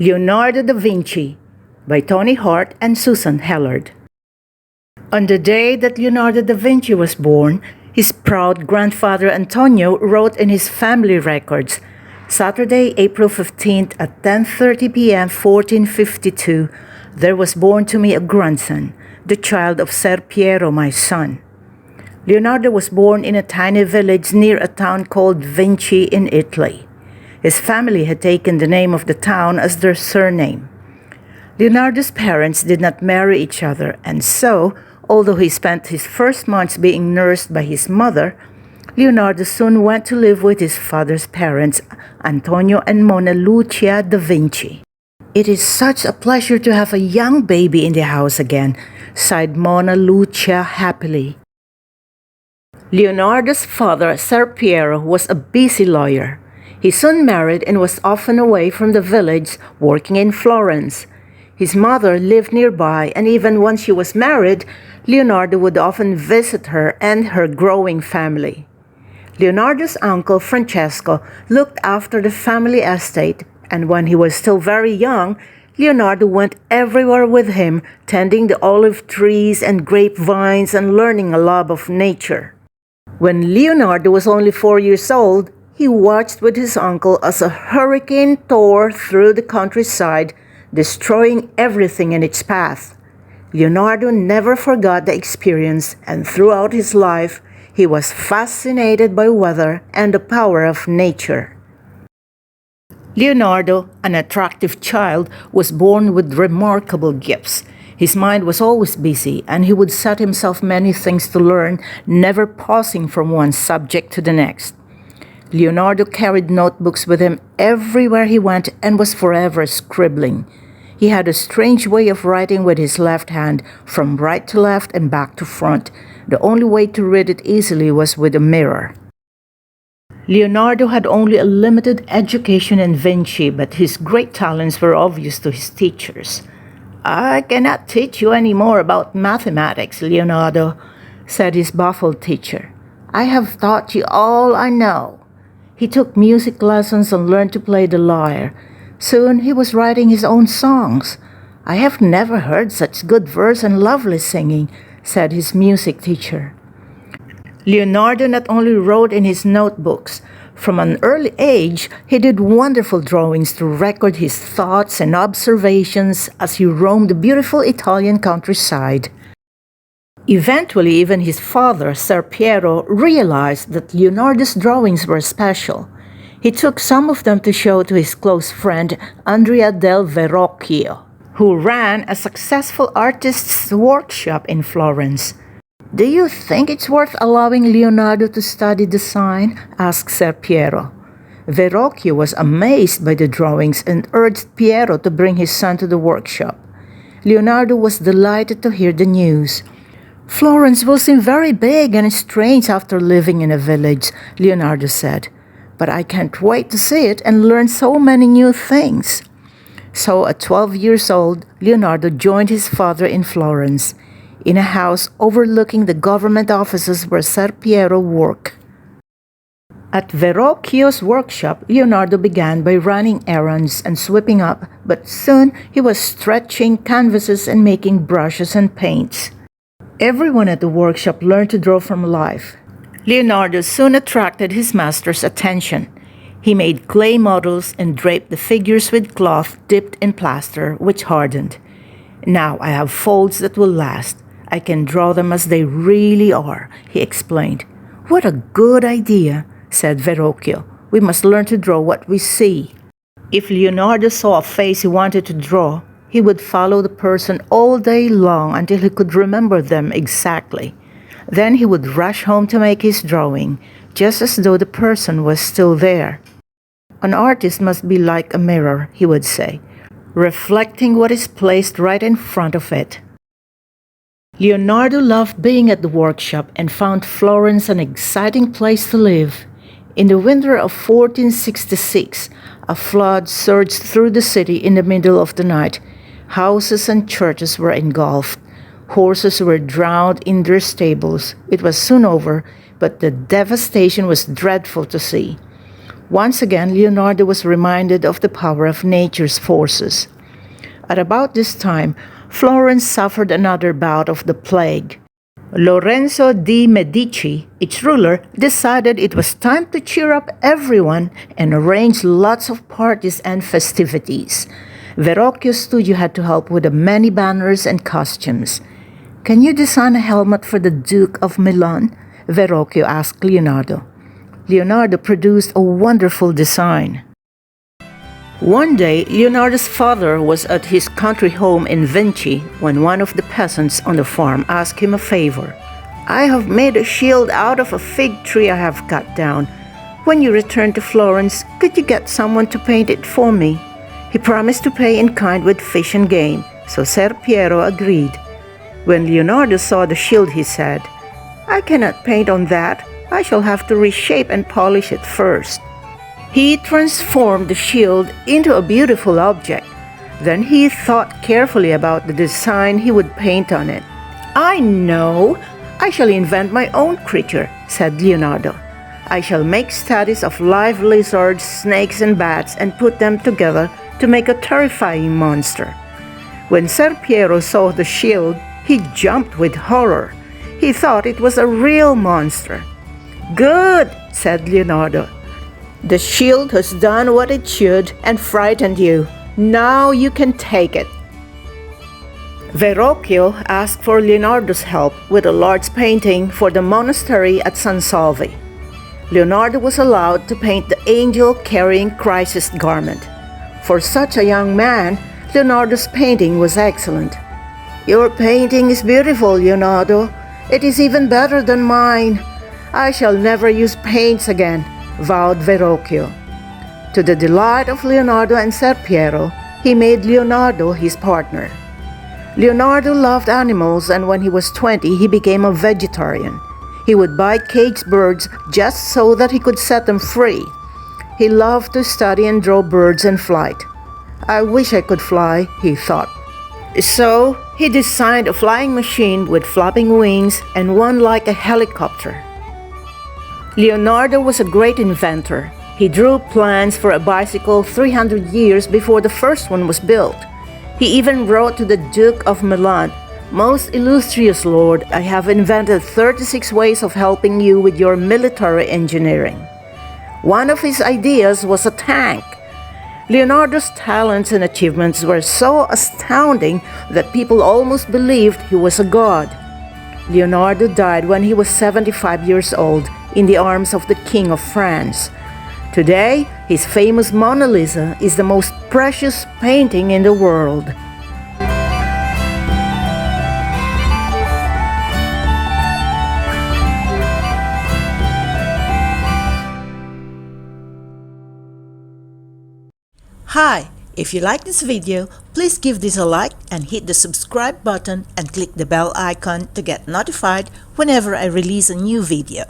Leonardo da Vinci by Tony Hart and Susan Hellard. On the day that Leonardo da Vinci was born, his proud grandfather Antonio wrote in his family records, Saturday, April 15th at 10:30 p.m. 1452, there was born to me a grandson, the child of Ser Piero, my son. Leonardo was born in a tiny village near a town called Vinci in Italy. His family had taken the name of the town as their surname. Leonardo's parents did not marry each other, and so, although he spent his first months being nursed by his mother, Leonardo soon went to live with his father's parents, Antonio and Mona Lucia da Vinci. "It is such a pleasure to have a young baby in the house again," sighed Mona Lucia happily. Leonardo's father, Ser Piero, was a busy lawyer. He soon married and was often away from the village, working in Florence. His mother lived nearby, and even once she was married, Leonardo would often visit her and her growing family. Leonardo's uncle, Francesco, looked after the family estate, and when he was still very young, Leonardo went everywhere with him, tending the olive trees and grapevines and learning a love of nature. When Leonardo was only 4 years old, he watched with his uncle as a hurricane tore through the countryside, destroying everything in its path. Leonardo never forgot the experience, and throughout his life, he was fascinated by weather and the power of nature. Leonardo, an attractive child, was born with remarkable gifts. His mind was always busy, and he would set himself many things to learn, never pausing from one subject to the next. Leonardo carried notebooks with him everywhere he went and was forever scribbling. He had a strange way of writing with his left hand, from right to left and back to front. The only way to read it easily was with a mirror. Leonardo had only a limited education in Vinci, but his great talents were obvious to his teachers. "I cannot teach you any more about mathematics, Leonardo," said his baffled teacher. "I have taught you all I know." He took music lessons and learned to play the lyre. Soon he was writing his own songs. "I have never heard such good verse and lovely singing," said his music teacher. Leonardo not only wrote in his notebooks. From an early age, he did wonderful drawings to record his thoughts and observations as he roamed the beautiful Italian countryside. Eventually, even his father, Ser Piero, realized that Leonardo's drawings were special. He took some of them to show to his close friend, Andrea del Verrocchio, who ran a successful artist's workshop in Florence. "Do you think it's worth allowing Leonardo to study design?" asked Ser Piero. Verrocchio was amazed by the drawings and urged Piero to bring his son to the workshop. Leonardo was delighted to hear the news. "Florence will seem very big and strange after living in a village," Leonardo said. "But I can't wait to see it and learn so many new things." So at 12 years old, Leonardo joined his father in Florence, in a house overlooking the government offices where Ser Piero worked. At Verrocchio's workshop, Leonardo began by running errands and sweeping up, but soon he was stretching canvases and making brushes and paints. Everyone at the workshop learned to draw from life. Leonardo soon attracted his master's attention. He made clay models and draped the figures with cloth dipped in plaster, which hardened. "Now I have folds that will last. I can draw them as they really are," he explained. "What a good idea," said Verrocchio. "We must learn to draw what we see." If Leonardo saw a face he wanted to draw, he would follow the person all day long until he could remember them exactly. Then he would rush home to make his drawing, just as though the person was still there. "An artist must be like a mirror," he would say, reflecting what is placed right in front of it. Leonardo loved being at the workshop and found Florence an exciting place to live. In the winter of 1466, a flood surged through the city in the middle of the night. Houses and churches were engulfed. Horses were drowned in their stables. It was soon over, but the devastation was dreadful to see. Once again, Leonardo was reminded of the power of nature's forces. At about this time, Florence suffered another bout of the plague. Lorenzo de' Medici, its ruler, decided it was time to cheer up everyone and arranged lots of parties and festivities. Verrocchio's studio had to help with the many banners and costumes. "Can you design a helmet for the Duke of Milan?" Verrocchio asked Leonardo. Leonardo produced a wonderful design. One day, Leonardo's father was at his country home in Vinci when one of the peasants on the farm asked him a favor. "I have made a shield out of a fig tree I have cut down. When you return to Florence, could you get someone to paint it for me?" He promised to pay in kind with fish and game, so Ser Piero agreed. When Leonardo saw the shield, he said, "I cannot paint on that. I shall have to reshape and polish it first." He transformed the shield into a beautiful object. Then he thought carefully about the design he would paint on it. "I know! I shall invent my own creature," said Leonardo. "I shall make studies of live lizards, snakes, and bats and put them together to make a terrifying monster." When Ser Piero saw the shield, he jumped with horror. He thought it was a real monster. "Good," said Leonardo. "The shield has done what it should and frightened you. Now you can take it." Verrocchio asked for Leonardo's help with a large painting for the monastery at San Salvi. Leonardo was allowed to paint the angel carrying Christ's garment. For such a young man, Leonardo's painting was excellent. "Your painting is beautiful, Leonardo. It is even better than mine. I shall never use paints again," vowed Verrocchio. To the delight of Leonardo and Ser Piero, he made Leonardo his partner. Leonardo loved animals, and when he was 20, he became a vegetarian. He would buy caged birds just so that he could set them free. He loved to study and draw birds in flight. "I wish I could fly," he thought. So he designed a flying machine with flapping wings and one like a helicopter. Leonardo was a great inventor. He drew plans for a bicycle 300 years before the first one was built. He even wrote to the Duke of Milan, "Most illustrious Lord, I have invented 36 ways of helping you with your military engineering." One of his ideas was a tank. Leonardo's talents and achievements were so astounding that people almost believed he was a god. Leonardo died when he was 75 years old in the arms of the King of France. Today, his famous Mona Lisa is the most precious painting in the world. Hi! If you like this video, please give this a like and hit the subscribe button and click the bell icon to get notified whenever I release a new video.